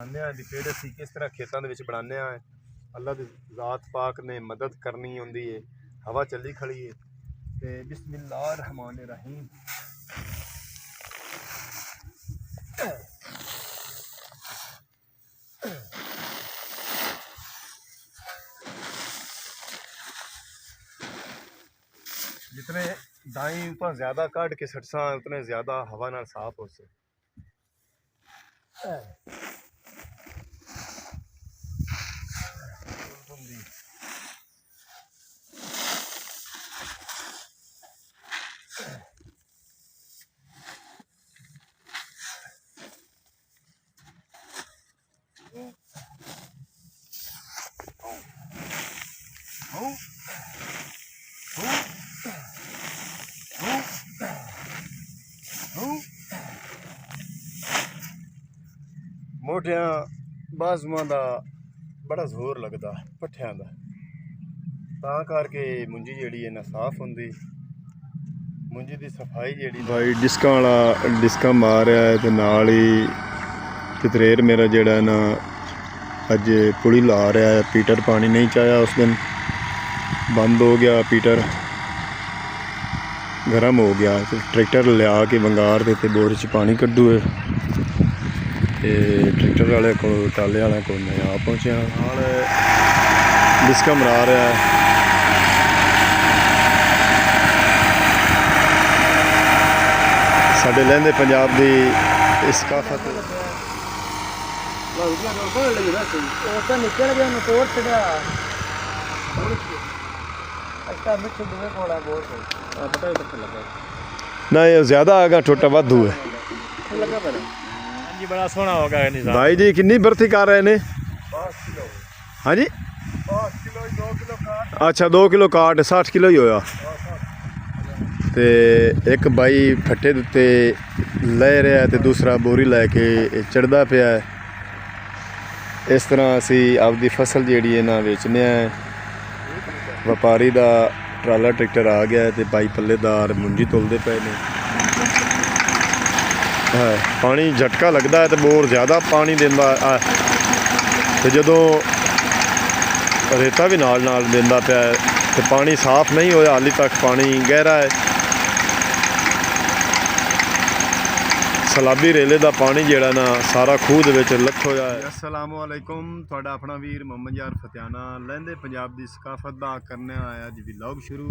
दिखाने कि पेड़ असी किस तरह खेतों के बनाने अल्लाह की ज़ात पाक ने मदद करनी होंदी है। हवा चली खड़ी है ते बिस्मिल्लाह रहमान रहीम। जितने दाई उतना ज़्यादा काट के सटसा उतने ज़्यादा हवा नाल साफ हो से। मोटिया बाजुआं का बड़ा जोर लगता पट्ठियां का, तां करके मुंजी जी है ना साफ होंदी। मुंजी की सफाई जी भाई डिस्कां वाला डिस्कां मार रहा है तो नाल ही कितरेर मेरा जड़ा ना अज पुली ला रहा है। पीटर पानी नहीं चाया उस दिन, बंद हो गया पीटर, गर्म हो गया तो ट्रैक्टर लिया के बंगार दे ते बोर च पानी कड्डू है। ट्रैक्टर वाले को टाले वाले को मैं आ पहुँचा नाल डिस्का मरा रहा है। साडे लहंदे पंजाब की सकाफत ना ये ज्यादा आगा छोटा वाधू है। बड़ा सोहना होगा भाई जी। कितनी बर्ती कर रहे ने? हाँ जी, अच्छा 2 किलो काट 60 किलो ही होया। ते एक भाई फट्टे उत्ते ले रहा है तो दूसरा बोरी लैके चढ़ता पिया है। इस तरह असी आपकी फसल जी है ना बेचने। व्यापारी का ट्राला ट्रैक्टर आ गया है तो भाई पल्लेदार मुंजी तोलते पे ने। पानी झटका लगता है तो बोर ज़्यादा पानी देंदा तो जदों रेता भी नाल देंदा पिया तो पानी साफ नहीं होया, हाली तक पानी गहरा है। सलाबी रेले का पानी जिहड़ा ना सारा खूह दे विच लथ होया है। अस्सलाम वालेकुम, तुहाडा अपना वीर मोहम्मद यार फतियाना लहंदे पंजाब की सकाफत दा करने आया जी व्लॉग शुरू।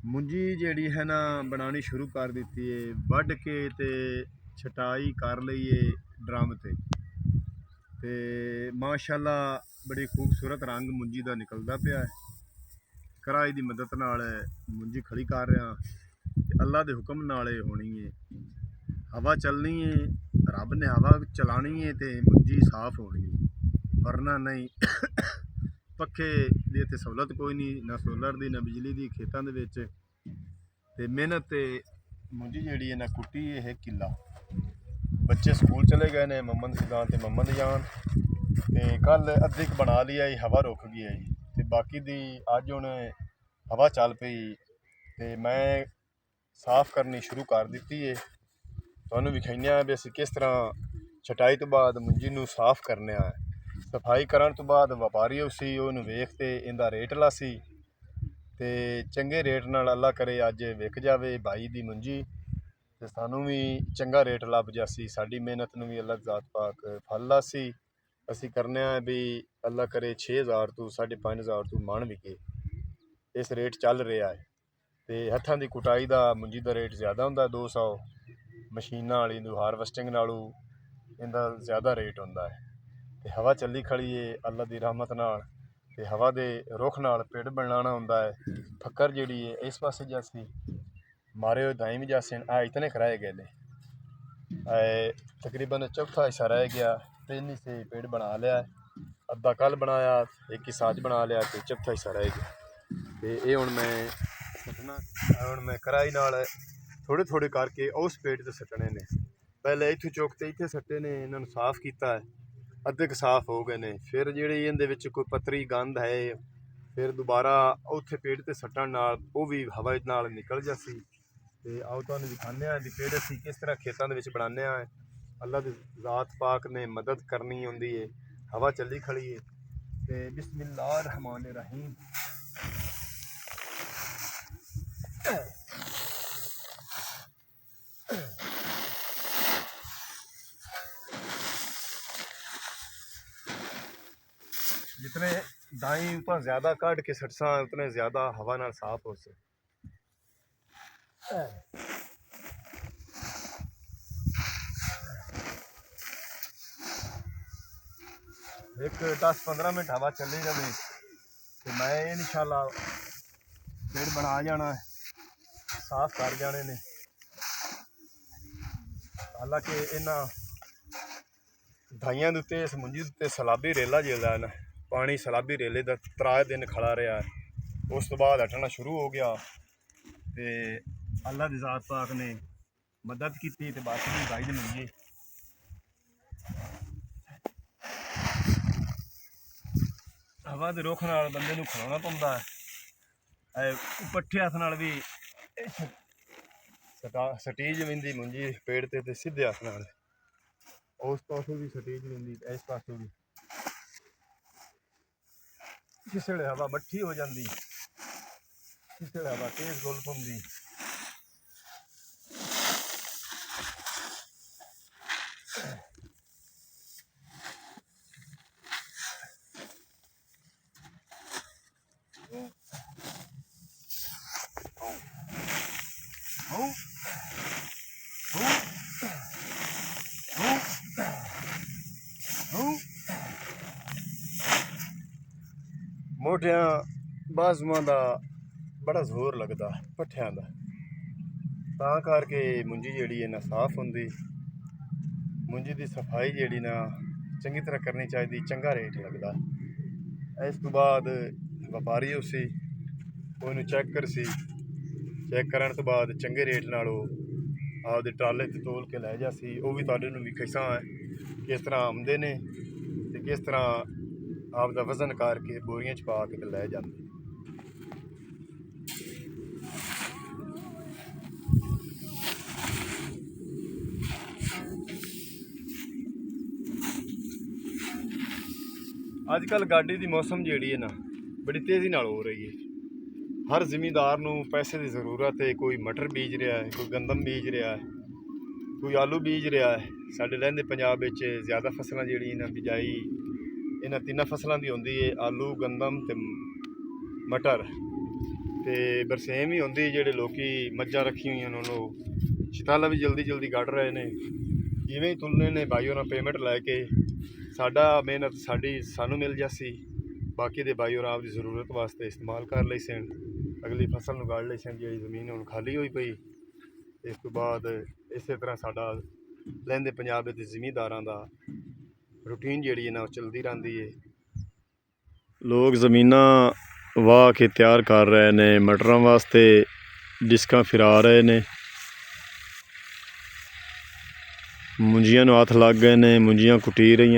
मुंजी जिहड़ी है ना बनानी शुरू कर दी है, वढ़ के ते छटाई कर ली है ड्रम ते माशाअल्लाह बड़ी खूबसूरत रंग मुंजी का निकलता पिया है। कराई की मदद नाल मुंजी खड़ी कर रहा ते अल्लाह के हुक्म नाल होनी है। हवा चलनी है, रब ने हवा चलानी है तो मुंजी साफ होनी है, वरना नहीं। पखे की इत्थे सहूलत कोई नहीं, ना सोलर की ना बिजली की खेतों के मेहनत ते मुंजी जी है ना कुट्टी है किला। बच्चे स्कूल चले गए ने, मम्मद सिदान ते मम्मद जान ते कल अद्धी बना लिया ही, हवा रुक गई है जी ते बाकी दी अज हुण हवा चल पई ते मैं साफ करनी शुरू कर दी है। तुहानूं विखाइने भी असीं किस तरह छटाई तो बाद मुंजी नूं साफ करने है। सफाई करन तो बाद व्यापारी उसी उहनूं वेख ते इहदा रेट लासी ते चंगे रेट नाल अल्लाह करे अज विक जावे भाई दी मुंजी ते सानूं भी चंगा रेट लभ जासी। साडी मेहनत नूं भी अल्लाह ज़ात पाक फल लासी। असीं करने भी अल्लाह करे 6000 तो 5500 तो मन विके, इस रेट चल रहा है। तो हत्थां की कुटाई का मुंजी का रेट ज़्यादा होंदा 200, मशीनां वाली हारवैसटिंग नालों इनका ज़्यादा रेट होंदा है। तो हवा चली खड़ी है अल्लाह की रहमत नाल ते हवा के रुख नाल पेड़ बनाना होंदा है। फक्कर जिहड़ी है इस पासे जासी, मारे हुए दाई भी जासे इतने कराए गए ने। तकरीबन चौथा हिस्सा रह गया, 3 हिस्से पेड़ बना लिया, अद्धा कल बनाया, एक हिस्सा अज बना लिया तो चौथा हिस्सा रह गया। तो ये हुण मैं सटना, हुण मैं कराई नाल थोड़े थोड़े करके उस पेड़ ते सटने ने। पहले इत्थों चुक के इत्थे सट्टे ने, इन्होंने साफ किया है, अद्धे क साफ हो गए ने। फिर जिहड़ी इहदे विच कोई पतरी गंद है फिर दोबारा उत्थे पेड़ ते सट्टण नाल वो भी हवा नाल निकल जासी। तो आओ तुहानूं दिखाने भी पेड़ असीं किस तरह खेतों के विच बनाने। अल्लाह दी ज़ात पाक ने मदद करनी होंदी है। हवा चली खड़ी है ते बिस्मिल्लाह रहमान रहीम। जितने दाई उतना ज़्यादा काट के सटसा उतने ज़्यादा हवा नाल साफ हो से। एक 10-15 मिनट हवा चली जाए तो मैं इंशाल्लाह पेड़ बना जाना है, साफ कर जाने ने। हालांकि इन्हां दाइयां दे उत्ते इस मुंजी दे उत्ते सैलाबी रेला जिहड़ा है ना, पानी सैलाबी रेले दा 3 दिन खड़ा रहा है। उस तो बाद हटना शुरू हो गया ते अल्लाह दी ज़ात पाक ने मदद की ते बाकी दी दाई दे मुंजी हवा दे रुख नाल बंदे नूं खड़ोना पौंदा है। पट्ठे हथ नाल भी सटीज विंदी मुंजी पेड़ ते सीधे हथ नाल उस पासों भी सटीज विंदी, इस पासों भी। किस वेले हवा मट्ठी हो जाती, किस वेले हवा तेज गुल पौंदी। मोटियां बाजुआं दा बड़ा जोर लगदा पट्ठियां दा, तां करके मुंजी जिहड़ी है ना साफ हुंदी। मुंजी दी सफाई जिहड़ी ना चंगी तरह करनी चाहिए, चंगा रेट लगदा। इस तो बाद व्यापारी उसी उन्हें चेक करसी, चेक करन तो बाद चंगे रेट नाल आपदे ट्राले ते तोल के लै जासी। वो भी तुहाडे नूं विखाइसां है किस तरह आउंदे ने ते किस तरह आपदा वजन करके बोरियां च पा के ते लै जांदे। अजकल गाड़ी की मौसम जिहड़ी है ना बड़ी तेज़ी नाल हो रही है। हर जिमीदार नूं पैसे की ज़रूरत है। कोई मटर बीज रहा है, कोई गंदम बीज रहा है, कोई आलू बीज रहा है। साडे लहंदे पंजाब विच ज़्यादा फसलां जिहड़ी ना बिजाई इन्हां 3 फसलों की होंदी है, आलू गंदम ते मटर। ते बरसेम ही होंदी जिहड़े लोकी मज्जां रखी हुई उन्होंने शताला भी जल्दी जल्दी कढ रहे हैं। इवें ही तुलने ने भाई होरां पेमेंट लैके साडा मेहनत सानू मिल जासी, बाकी दे भाई होरां आपदी ज़रूरत वास्ते इस्तेमाल कर लई सन, अगली फसल नूं गाड़ लई सन। जिहड़ी जमीन हुण खाली होई पई, इस तो बाद इस तरह साडा लहंदे पंजाब दे जिमीदारां दा रूटीन जिहड़ी है ना चलती रहती है। लोग ज़मीनां वाह के तैयार कर रहे हैं, मटरां वास्ते डिस्कां फिरा रहे हैं। मुंजियां नूं हथ लग गए ने, मुंजियां कुटी रही,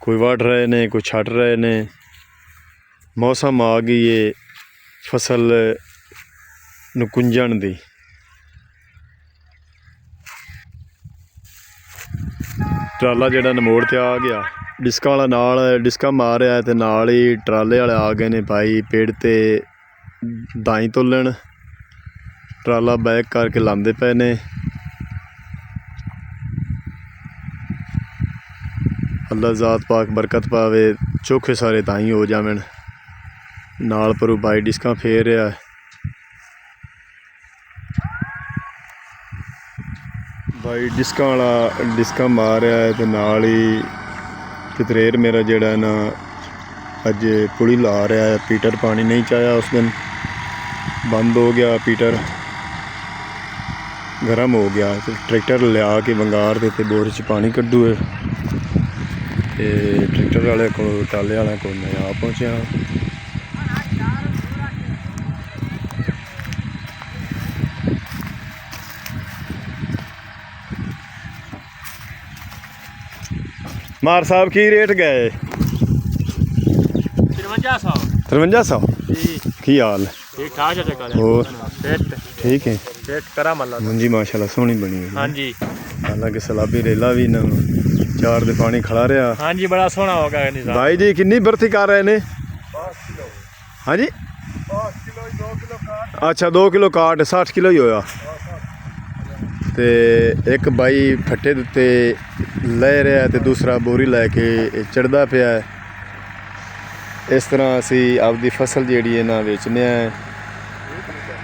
कोई वढ़ रहे ने, कोई छट रहे ने। मौसम आ गई है फसल नूं कुंजण दी। ट्राला जिहड़ा नमोड़ ते आ गया, डिस्का वाला नाल डिस्का मार रहा है ते नाल ही ट्राले वाले आ गए ने भाई पेड़ ते दाई तोलन। ट्राला बैक करके लांदे पे ने। अल्लाह ज़ात पाक बरकत पावे, चोखे सारे दाई हो जावन। नाल परू भाई डिस्का फेर रहा है, भाई डिस्का वाला डिस्का मार रहा है तो नाल ही कितरेर मेरा जड़ा ना अज पुली ला रहा है। पीटर पानी नहीं चाया उस दिन, बंद हो गया पीटर, गर्म हो गया। तो ट्रैक्टर लिया के वंगार दे ते बोर च पानी कड्डू है। ट्रैक्टर वाले को टाले वाले को मैं आ पहुँचा। मार साहब की रेट गए? 5300। की हाल? ठीक ठाक है। ठीक है। चेक करा मल्ला मुंजी माशाल्लाह सोहनी बनी है। हाँ जी हालांकि सलाबी रेला भी ना चार दे पानी खड़ा रहा। हाँ जी बड़ा सोहना होगा निजाम। भाई जी कितनी बर्ती कर रहे ने? हाँ जी अच्छा 2 किलो काट 60 किलो ही होया। ते एक भाई फट्टे उत्ते ले रहा है तो दूसरा बोरी लैके चढ़दा पिया है। इस तरह असी आपकी फसल जी ना बेचने हैं।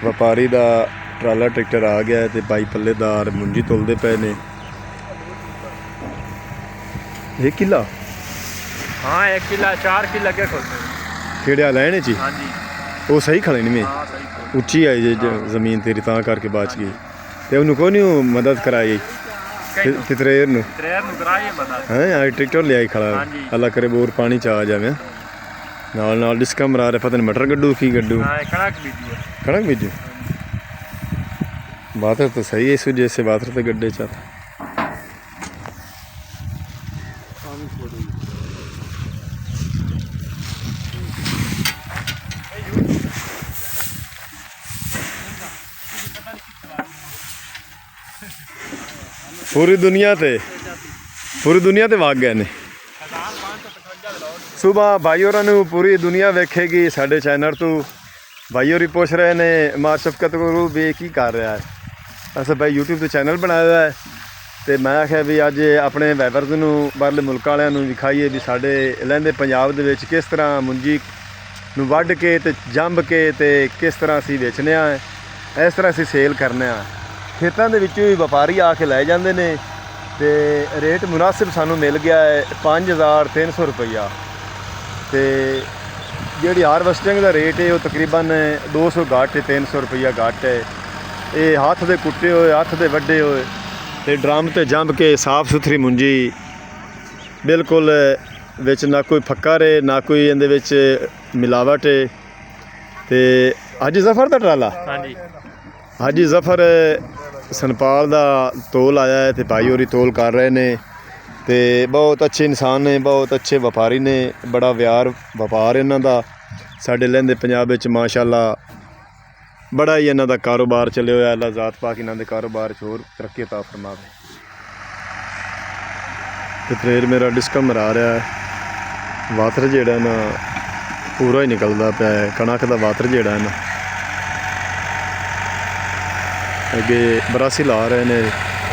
व्यापारी का ट्राला ट्रैक्टर आ गया तो भाई पल्लेदार मुंजी तोलते पे ने। 1 किला हाँ 1 किला 4 किला लगे केड़े लैने ची? हाँ जी वो सही खड़े नहीं में हाँ सही उच्ची आई जे जमीन तेरी ता करके बच गई ते उन्होंने कोई नहीं मदद कराई तितरेर नु कराई मदद। हाँ आज ट्रैक्टर ले आई खड़ा अल्लाह करे बोर पानी च आ जावे नाल नाल डिस्का मरा रहे पता नहीं मटर गड्डू की गड्डू कणक बीजू बातर तो सही है इस वजह से बातर तो गड्ढे चाहता पूरी दुनिया ते वग गए ने। सुबह भाई होरां नूं पूरी दुनिया वेखेगी साडे चैनल तो। भाई होरी पूछ रहे ने मां शफकत गुरु भी की कर रहा है। अस भाई यूट्यूब तो चैनल बनाया है तो मैं आख्या भी अज अपने वैवर्स नूं बाहरले मुल्क वालियां नूं विखाईए भी साडे लहंदे पंजाब दे विच किस तरह मुंजी नूं वढ के ते जंब के ते किस तरह असीं वेचने आ। इस तरह असीं सेल करने आ। खेतों के विचों ही व्यापारी आके लै जाते हैं तो रेट मुनासिब सानू मिल गया है 5300 रुपया। तो जी हारवेस्टिंग का रेट है वो तकरीबन 200 घट 300 रुपया घट है। ये हाथ दे कुट्टे हुए हाथ दे वड्डे हुए तो ड्रम ते जंब के साफ सुथरी मुंजी बिल्कुल विच ना कोई फक्का रहे ना कोई इहदे विच मिलावट है। तो हाजी जफर का ट्राला हाजी जफर सनपाल का तोल आया है तो भाई होरी तोल कर रहे हैं। तो बहुत अच्छे इंसान ने बहुत अच्छे व्यापारी ने बड़ा व्यापार इन्हों का साढ़े लहंदे पंजाब विच माशाअल्लाह बड़ा ही इन्हों का कारोबार चले हुआ। अल्लाह ज़ात पाक इन्हों के कारोबार होर तरक्की अता फरमावे। तो फिर मेरा डिस्का मरा रहा है वातर जिहड़ा ना पूरा ही निकलता पिया है। कणक का वातर जिहड़ा है ना अगे बरासी ला रहे हैं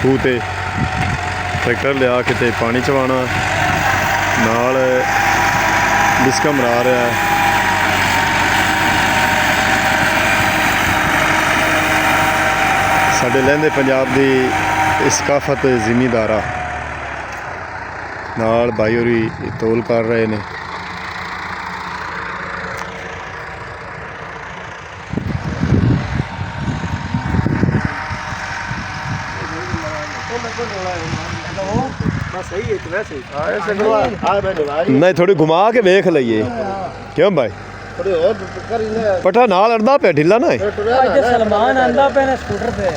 खूह ते ट्रैक्टर लिया किते पानी चवाना नाल डिस्का मरा रहा है। साडे लहंदे पंजाब की सकाफत जिमीदारा नाल भाई होरी तोल कर रहे हैं। नहीं थोड़ी घुमा के वेख लीए क्यों भाई पट्ठा नाल अड़दा पे ढिला ना सलमान आंदा पे ना स्कूटर पे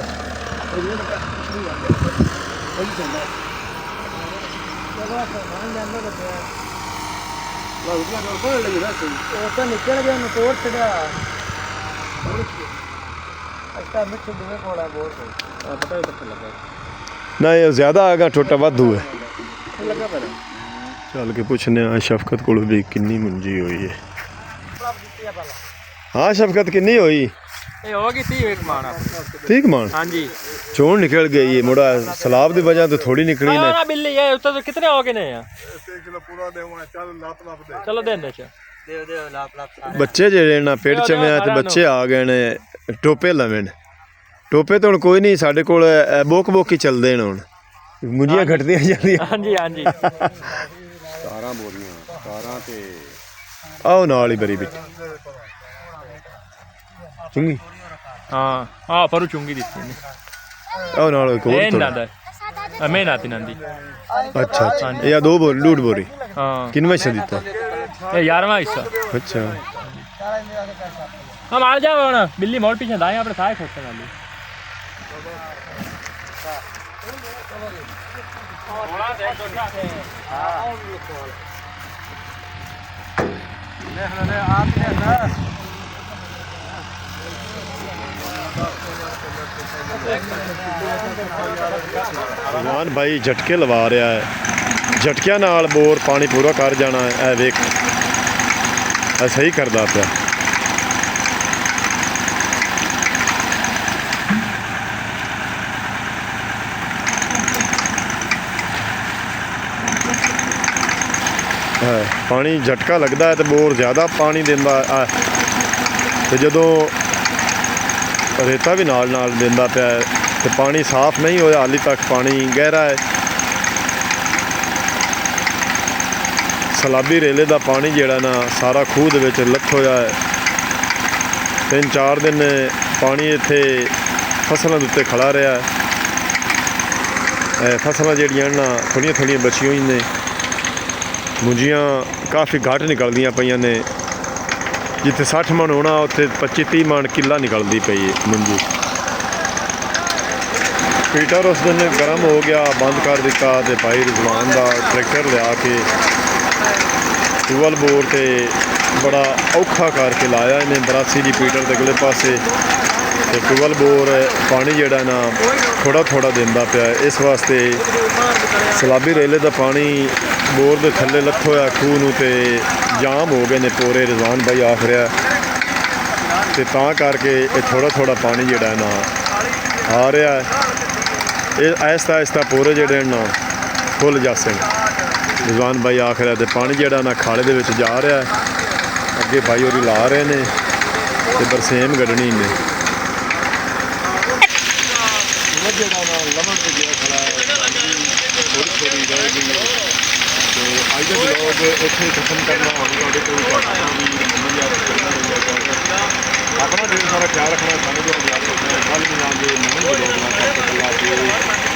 निकल गया तोड़ छड़ा नहीं ज्यादा आगा टोटा वाधू है। चल के पूछने शफकत को भी किन्नी मुंजी हुई है। हाँ शफकत किन्नी हुई? 30 मान। हाँ जी चोन निकल गई है मुड़ा सलाब की वजह तो थोड़ी निकली ना। बिल्ली है तो कितने हो गए ने चलो दे बच्चे जेड़े ना पेट चमेया तो बच्चे आ गए ने टोपे लवे ने टोपे तो कोई नहीं साढ़े कोल बोक ही चलते हैं हुण मुंजियां घटदियां जांदियां। हाँ जी हाँ जी 17 बोरियां 17 ते आओ नाल ही बरी बिच चुंगी हाँ हाँ पर चुंगी दी आओ नाल एक और मैं नाती नंदी। अच्छा अच्छा या 2 बोरी 2 बोरी। हाँ किनवा हिस्सा दिता? 11वां हिस्सा। अच्छा हम आ जाओ ना बिल्ली मोड़ पीछे दाएं अपने साए खोटने वाली ਰਜ਼ਵਾਨ ਭਾਈ ਝਟਕੇ ਲਵਾ ਰਿਹਾ ਹੈ, ਝਟਕਿਆਂ ਨਾਲ ਬੋਰ ਪਾਣੀ ਪੂਰਾ ਕਰ ਜਾਣਾ ਹੈ। ਇਹ ਵੇਖ, ਇਹ ਸਹੀ ਕਰਦਾ ਪਿਆ। ਪਾਣੀ ਝਟਕਾ ਲੱਗਦਾ ਹੈ ਤੇ ਬੋਰ ਜ਼ਿਆਦਾ ਪਾਣੀ ਦਿੰਦਾ ਹੈ, ਤੇ ਜਦੋਂ ਰੇਤਾ ਵੀ ਨਾਲ ਨਾਲ ਦਿੰਦਾ ਪਿਆ ਹੈ ਤੇ ਪਾਣੀ ਸਾਫ਼ ਨਹੀਂ ਹੋਇਆ, ਹਾਲੇ ਤੱਕ ਪਾਣੀ ਗਹਿਰਾ ਹੈ। ਸਲਾਬੀ ਰੇਲੇ ਦਾ ਪਾਣੀ ਜਿਹੜਾ ਨਾ ਸਾਰਾ ਖੂਹ ਦੇ ਵਿੱਚ ਲੱਥ ਹੋਇਆ ਹੈ। 3-4 ਦਿਨ ਪਾਣੀ ਇੱਥੇ ਫਸਲਾਂ ਦੇ ਉੱਤੇ ਖੜਾ ਰਿਹਾ ਹੈ। ਫਸਲਾਂ ਜਿਹੜੀਆਂ ਨਾ ਥੋੜ੍ਹੀਆਂ ਥੋੜ੍ਹੀਆਂ ਬਚੀਆਂ ਹੋਈਆਂ ਨੇ, ਮੁੰਜੀਆਂ ਕਾਫੀ ਘੱਟ ਨਿਕਲਦੀਆਂ ਪਈਆਂ ਨੇ। ਜਿੱਥੇ 60 ਮਣ ਹੋਣਾ ਉੱਥੇ 25-30 ਮਣ ਕਿੱਲਾ ਨਿਕਲਦੀ ਪਈ ਹੈ ਮੁੰਜੀ। ਪੀਟਰ ਉਸ ਦਿਨ ਗਰਮ ਹੋ ਗਿਆ, ਬੰਦ ਕਰ ਦਿੱਤਾ ਤੇ ਭਾਈ ਰਜ਼ਵਾਨ ਦਾ ਟਰੈਕਟਰ ਲਿਆ ਕੇ ਟੂਵਲ ਬੋਰ ਤੇ ਬੜਾ ਔਖਾ ਕਰਕੇ ਲਾਇਆ ਇਹਨੇ 82 ਦੀ ਪੀਟਰ ਦੇ ਅਗਲੇ ਪਾਸੇ। ਤੇ ਟੂਵਲ ਬੋਰ ਪਾਣੀ ਜਿਹੜਾ ਨਾ ਥੋੜਾ ਥੋੜਾ ਦਿੰਦਾ ਪਿਆ। ਇਸ ਵਾਸਤੇ ਸਲਾਬੀ ਰੇਲੇ ਦਾ ਪਾਣੀ ਬੋਰ ਦੇ ਥੱਲੇ ਲੱਥ ਹੋਇਆ ਖੂਹ ਨੂੰ ਤੇ ਜਾਮ ਹੋ ਗਏ ਨੇ ਪੂਰੇ। ਰਜ਼ਵਾਨ ਭਾਈ ਆਖ ਰਿਹਾ ਤੇ ਤਾਂ ਕਰਕੇ ਇਹ ਥੋੜਾ ਥੋੜਾ ਪਾਣੀ ਜਿਹੜਾ ਨਾ ਆ ਰਿਹਾ ਹੈ। ਇਹ ਆਹਿਸਤਾ ਆਹਿਸਤਾ ਪੂਰੇ ਜਿਹੜੇ ਨਾ ਫੁੱਲ ਜਾਸਣ। ਰਜ਼ਵਾਨ ਭਾਈ ਆਖ ਰਿਹਾ ਤੇ ਪਾਣੀ ਜਿਹੜਾ ਨਾ ਖਾਲੇ ਦੇ ਵਿੱਚ ਜਾ ਰਿਹਾ ਹੈ। ਅੱਗੇ ਭਾਈ ਹੋਰੀ ਲਾ ਰਹੇ ਨੇ ਤੇ ਬਰਸੇਮ ਕੱਢਣੀ ਨੇ। ਜਿਹੜਾ ਨਾ ਲਮਣ ਤੇ ਗਿਆ ਖੜਾ ਹੈ, ਥੋੜੀ ਥੋੜੀ ਰਹਿ ਗਈ ਤੇ ਅੱਜ ਦਾ ਵਲੌਗ ਇੱਥੇ ਖਤਮ ਕਰਨਾ। ਹੁਣ ਤੁਹਾਡੇ ਕੋਲ ਆਪਣਾ ਢੇਰ ਸਾਰਾ ਖਿਆਲ ਰੱਖਣਾ, ਸਾਨੂੰ ਜੋ ਯਾਦ ਰੱਖਣਾ। ਕੱਲ੍ਹ ਮਿਲਾਂਗੇ ਨਵੇਂ ਵਲੌਗ ਨਾਲ।